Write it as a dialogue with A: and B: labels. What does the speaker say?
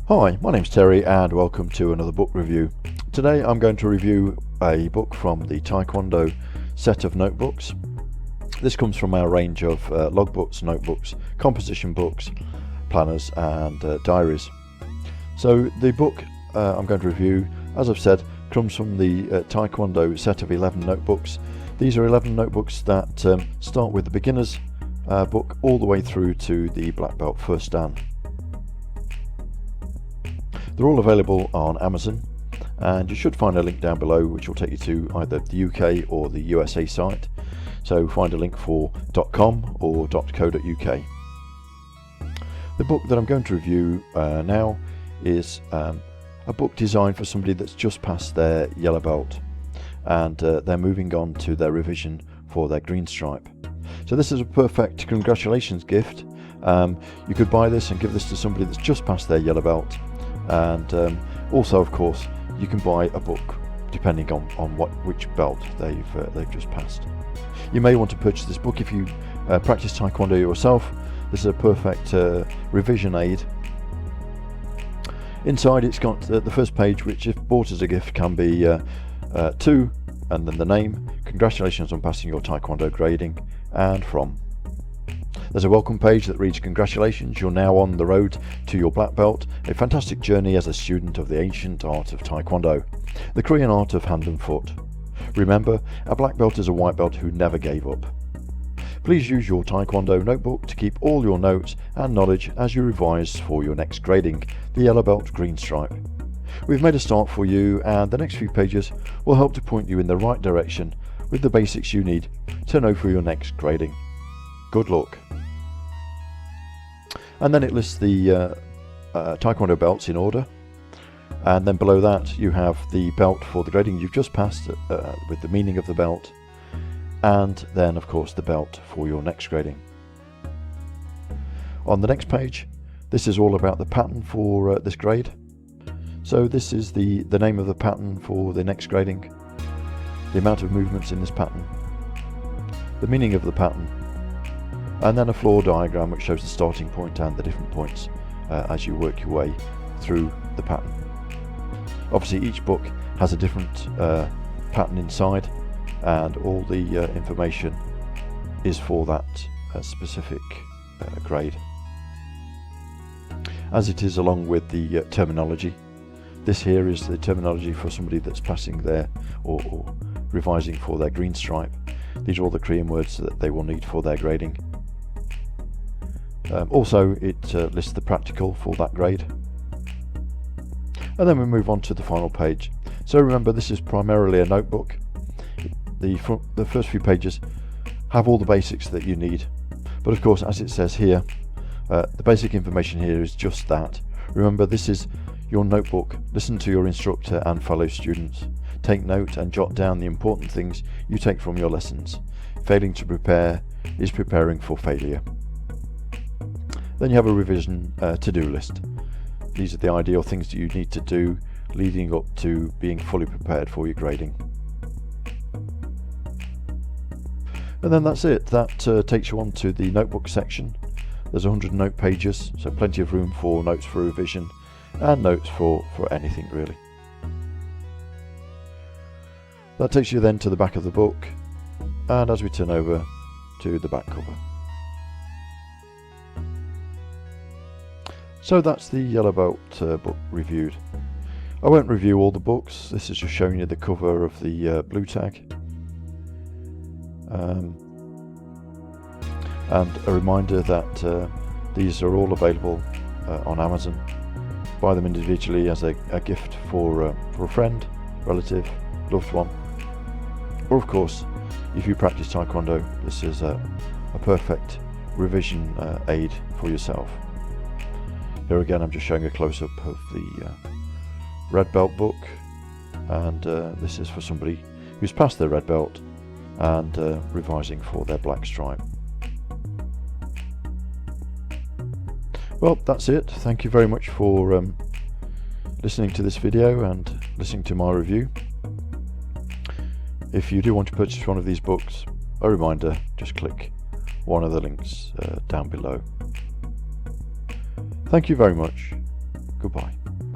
A: Hi, my name's Terry and welcome to another book review. Today I'm going to review a book from the TaeKwonDo set of notebooks. This comes from our range of logbooks, notebooks, composition books, planners and diaries. So the book I'm going to review, as I've said, comes from the TaeKwonDo set of 11 notebooks. These are 11 notebooks that start with the beginner's book all the way through to the black belt first dan. They're all available on Amazon, and you should find a link down below which will take you to either the UK or the USA site. So find a link for .com or .co.uk. The book that I'm going to review now is a book designed for somebody that's just passed their yellow belt and they're moving on to their revision for their green stripe. So this is a perfect congratulations gift. You could buy this and give this to somebody that's just passed their yellow belt. And also, of course, you can buy a book depending on which belt they've just passed. You may want to purchase this book if you practice Taekwondo yourself. This is a perfect revision aid. Inside it's got the first page, which if bought as a gift can be to and then the name, congratulations on passing your Taekwondo grading, and from. There's a welcome page that reads, congratulations, you're now on the road to your black belt, a fantastic journey as a student of the ancient art of Taekwondo, the Korean art of hand and foot. Remember, a black belt is a white belt who never gave up. Please use your Taekwondo notebook to keep all your notes and knowledge as you revise for your next grading, the yellow belt green stripe. We've made a start for you, and the next few pages will help to point you in the right direction with the basics you need to know for your next grading. Good luck. And then it lists the Taekwondo belts in order, and then below that you have the belt for the grading you've just passed with the meaning of the belt, and then of course the belt for your next grading. On the next page, this is all about the pattern for this grade. So this is the name of the pattern for the next grading, the amount of movements in this pattern, the meaning of the pattern, and then a floor diagram which shows the starting point and the different points as you work your way through the pattern. Obviously each book has a different pattern inside, and all the information is for that specific grade, as it is along with the terminology. This here is the terminology for somebody that's passing their or revising for their green stripe. These are all the Korean words that they will need for their grading. Also it lists the practical for that grade, and then we move on to the final page. So remember, this is primarily a notebook. The first few pages have all the basics that you need, but of course, as it says here, the basic information here is just that. Remember, this is your notebook. Listen to your instructor and fellow students. Take note and jot down the important things you take from your lessons. Failing to prepare is preparing for failure. Then you have a revision to-do list. These are the ideal things that you need to do leading up to being fully prepared for your grading. And then that's it. That takes you on to the notebook section. There's 100 note pages, so plenty of room for notes for revision and notes for anything really. That takes you then to the back of the book, and as we turn over to the back cover. So that's the yellow belt book reviewed. I won't review all the books. This is just showing you the cover of the blue tag. And a reminder that these are all available on Amazon. Buy them individually as a gift for a friend, relative, loved one, or of course, if you practice Taekwondo, this is a perfect revision aid for yourself. Here again, I'm just showing a close-up of the red belt book, and this is for somebody who's passed their red belt and revising for their black stripe. Well, that's it. Thank you very much for listening to this video and listening to my review. If you do want to purchase one of these books, a reminder, just click one of the links down below. Thank you very much. Goodbye.